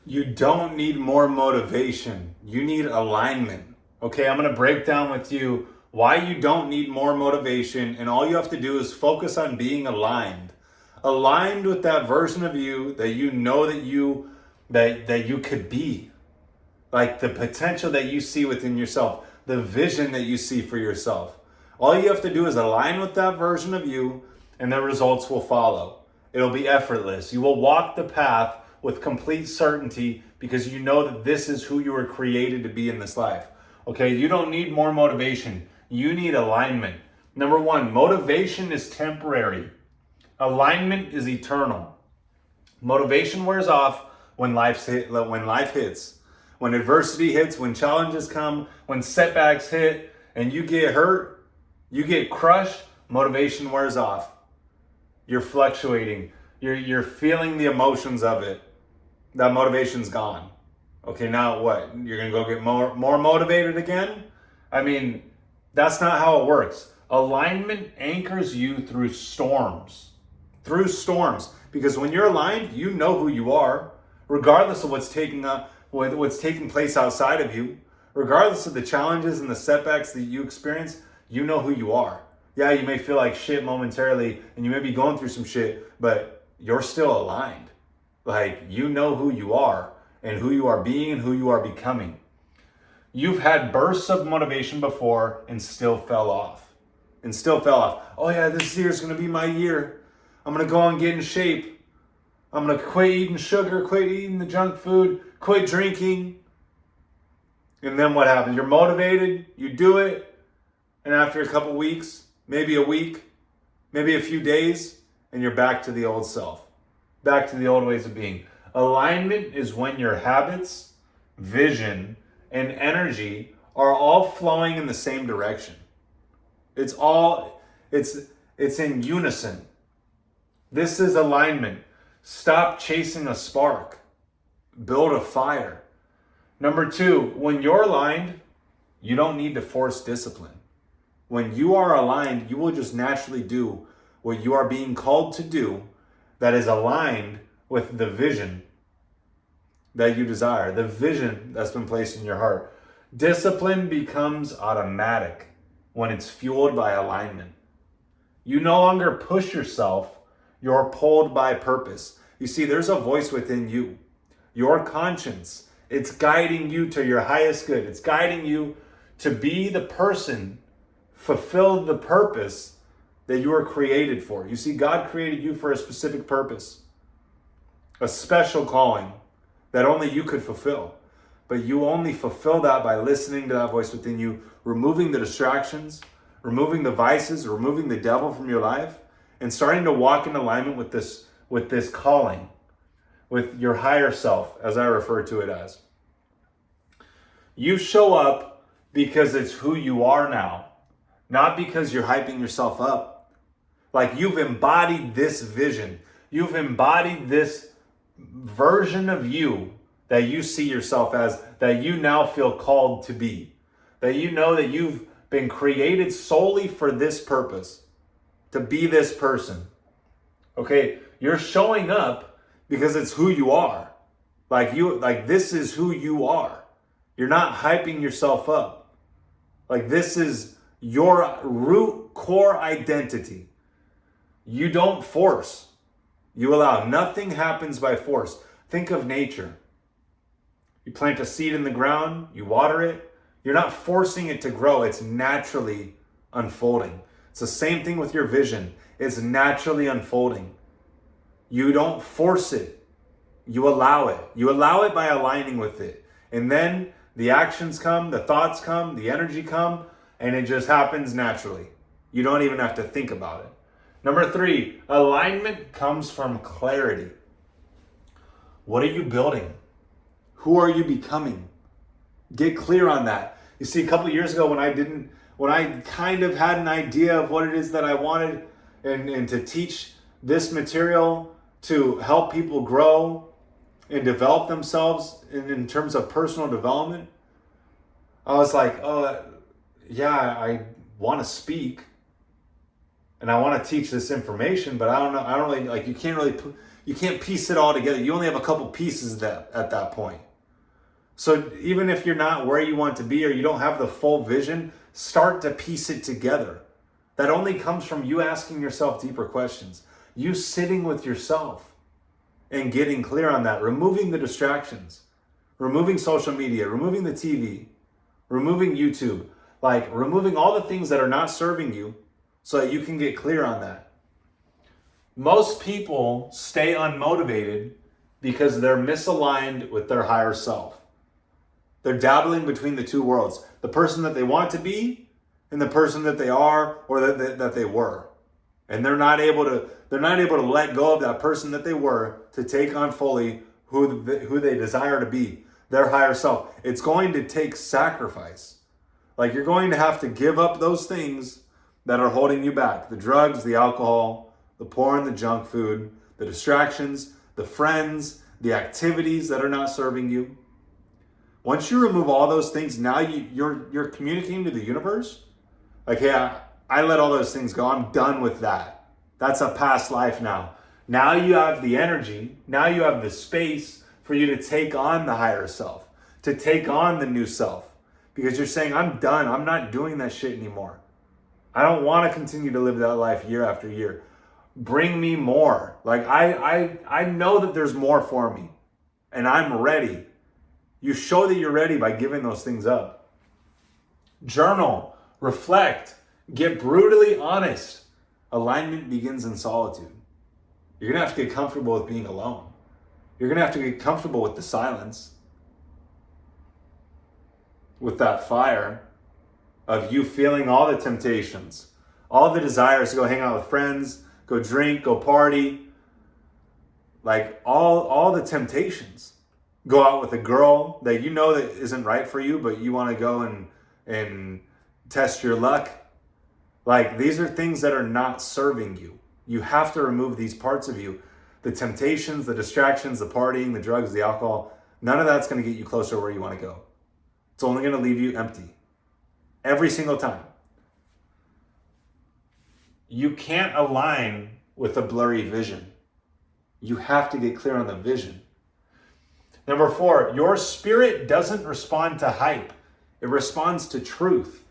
You don't need more motivation. You need alignment. Okay, I'm going to break down with you why you don't need more motivation, and all you have to do is focus on being aligned. Aligned with that version of you that you know that you could be. Like the potential that you see within yourself, the vision that you see for yourself. All you have to do is align with that version of you, and the results will follow. It'll be effortless. You will walk the path with complete certainty because you know that this is who you were created to be in this life. Okay, you don't need more motivation. You need alignment. Number one, motivation is temporary. Alignment is eternal. Motivation wears off when life hits. When adversity hits, when challenges come, when setbacks hit, and you get hurt, you get crushed, motivation wears off. You're fluctuating. You're feeling the emotions of it. That motivation's gone. Okay, now what? You're gonna go get more motivated again? I mean, that's not how it works. Alignment anchors you through storms. Through storms. Because when you're aligned, you know who you are, regardless of what's taking place outside of you, regardless of the challenges and the setbacks that you experience, you know who you are. Yeah, you may feel like shit momentarily and you may be going through some shit, but you're still aligned. Like, you know who you are and who you are being and who you are becoming. You've had bursts of motivation before and still fell off. Oh yeah, this year is going to be my year. I'm going to go and get in shape. I'm going to quit eating sugar, quit eating the junk food, quit drinking. And then what happens? You're motivated, you do it, and after a couple weeks, maybe a week, maybe a few days, and you're back to the old self, back to the old ways of being. Alignment is when your habits, vision, and energy are all flowing in the same direction. It's in unison. This is alignment. Stop chasing a spark. Build a fire. Number two, when you're aligned, you don't need to force discipline. When you are aligned, you will just naturally do what you are being called to do that is aligned with the vision that you desire, the vision that's been placed in your heart. Discipline becomes automatic when it's fueled by alignment. You no longer push yourself, you're pulled by purpose. You see, there's a voice within you, your conscience. It's guiding you to your highest good. It's guiding you to be the person, fulfill the purpose that you were created for. You see, God created you for a specific purpose, a special calling that only you could fulfill. But you only fulfill that by listening to that voice within you, removing the distractions, removing the vices, removing the devil from your life, and starting to walk in alignment with this calling, with your higher self, as I refer to it as. You show up because it's who you are now, not because you're hyping yourself up. Like, you've embodied this vision. You've embodied this version of you that you see yourself as, that you now feel called to be. That you know that you've been created solely for this purpose, to be this person. Okay, you're showing up because it's who you are. Like this is who you are. You're not hyping yourself up. Like, this is your root core identity. You don't force. You allow. Nothing happens by force. Think of nature. You plant a seed in the ground, you water it. You're not forcing it to grow. It's naturally unfolding. It's the same thing with your vision. It's naturally unfolding. You don't force it. You allow it. You allow it by aligning with it. And then the actions come, the thoughts come, the energy come, and it just happens naturally. You don't even have to think about it. Number three, alignment comes from clarity. What are you building? Who are you becoming? Get clear on that. You see, a couple of years ago when I kind of had an idea of what it is that I wanted and to teach this material to help people grow and develop themselves in terms of personal development, I was like, oh, yeah, I want to speak and I want to teach this information, but I don't know. I don't really, like, you You can't piece it all together. You only have a couple pieces at that point. So even if you're not where you want to be or you don't have the full vision, start to piece it together. That only comes from you asking yourself deeper questions. You sitting with yourself and getting clear on that. Removing the distractions. Removing social media. Removing the TV. Removing YouTube. Like removing all the things that are not serving you so that you can get clear on that. Most people stay unmotivated because they're misaligned with their higher self. They're dabbling between the two worlds. The person that they want to be and the person that they are or that they were. And they're not able to let go of that person that they were to take on fully who they desire to be, their higher self. It's going to take sacrifice. Like you're going to have to give up those things that are holding you back. The drugs, the alcohol, the porn, the junk food, the distractions, the friends, the activities that are not serving you. Once you remove all those things, now you're communicating to the universe. Like, hey, I let all those things go. I'm done with that. That's a past life now. Now you have the energy. Now you have the space for you to take on the higher self, to take on the new self. Because you're saying, I'm done. I'm not doing that shit anymore. I don't want to continue to live that life year after year. Bring me more. Like, I know that there's more for me. And I'm ready. You show that you're ready by giving those things up. Journal. Reflect. Get brutally honest. Alignment begins in solitude. You're going to have to get comfortable with being alone. You're going to have to get comfortable with the silence. With that fire of you feeling all the temptations, all the desires to go hang out with friends, go drink, go party, like all the temptations. Go out with a girl that you know that isn't right for you, but you want to go and test your luck. Like these are things that are not serving you. You have to remove these parts of you. The temptations, the distractions, the partying, the drugs, the alcohol, none of that's going to get you closer to where you want to go. It's only going to leave you empty. Every single time. You can't align with a blurry vision. You have to get clear on the vision. Number 4, your spirit doesn't respond to hype. It responds to truth.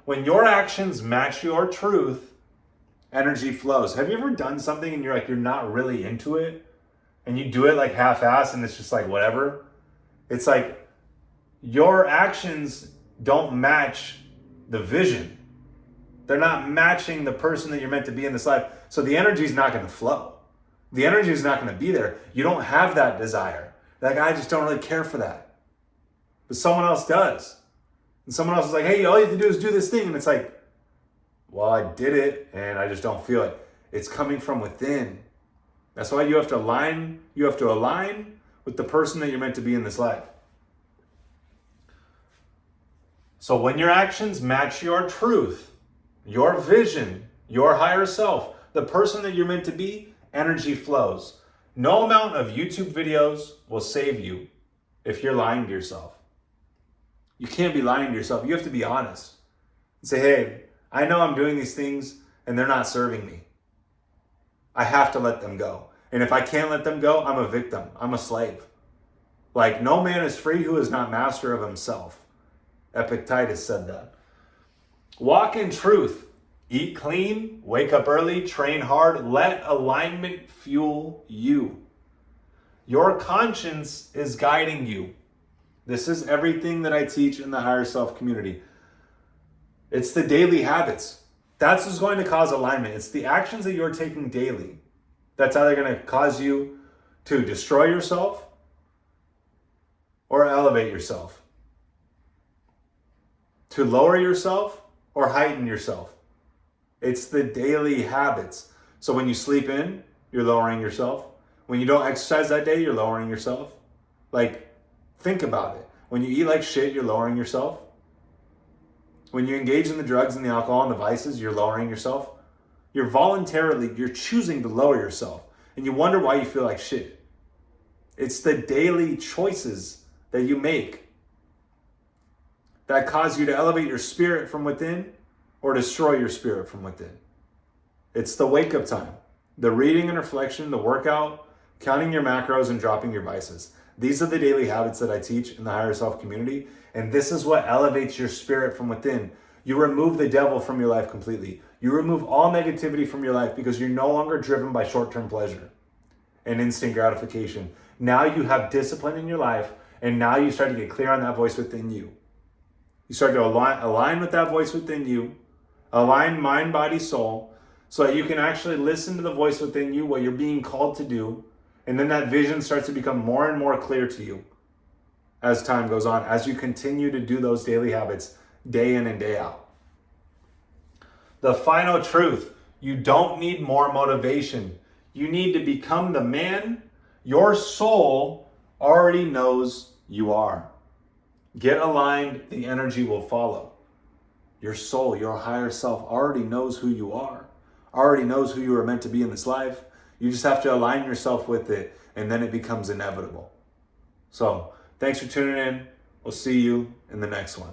When your actions match your truth, energy flows. Have you ever done something and you're not really into it? And you do it like half-assed and it's just like whatever? It's like your actions don't match the vision. They're not matching the person that you're meant to be in this life. So the energy is not going to flow. The energy is not going to be there. You don't have that desire. Like, I just don't really care for that. But someone else does. And someone else is like, hey, all you have to do is do this thing. And it's like, well, I did it and I just don't feel it. It's coming from within. That's why you have to align. You have to align with the person that you're meant to be in this life. So when your actions match your truth, your vision, your higher self, the person that you're meant to be, energy flows. No amount of YouTube videos will save you if you're lying to yourself. You can't be lying to yourself. You have to be honest and say, hey, I know I'm doing these things and they're not serving me. I have to let them go. And if I can't let them go, I'm a victim. I'm a slave. Like, no man is free who is not master of himself. Epictetus said that. Walk in truth. Eat clean, wake up early, train hard, let alignment fuel you. Your conscience is guiding you. This is everything that I teach in the higher self community. It's the daily habits. That's what's going to cause alignment. It's the actions that you're taking daily. That's either going to cause you to destroy yourself or elevate yourself. To lower yourself or heighten yourself. It's the daily habits. So when you sleep in, you're lowering yourself. When you don't exercise that day, you're lowering yourself. Like, think about it. When you eat like shit, you're lowering yourself. When you engage in the drugs and the alcohol and the vices, you're lowering yourself. You're choosing to lower yourself. And you wonder why you feel like shit. It's the daily choices that you make that cause you to elevate your spirit from within or destroy your spirit from within. It's the wake-up time. The reading and reflection, the workout counting your macros and dropping your vices. These are the daily habits that I teach in the Higher Self community, and this is what elevates your spirit from within. You remove the devil from your life completely. You remove all negativity from your life because you're no longer driven by short-term pleasure and instant gratification. Now you have discipline in your life, and now you start to get clear on that voice within you. You start to align with that voice within you, align mind, body, soul, so that you can actually listen to the voice within you, what you're being called to do, and then that vision starts to become more and more clear to you as time goes on, as you continue to do those daily habits day in and day out. The final truth, you don't need more motivation. You need to become the man your soul already knows you are. Get aligned, the energy will follow. Your soul, your higher self already knows who you are, already knows who you are meant to be in this life. You just have to align yourself with it, and then it becomes inevitable. So, thanks for tuning in. We'll see you in the next one.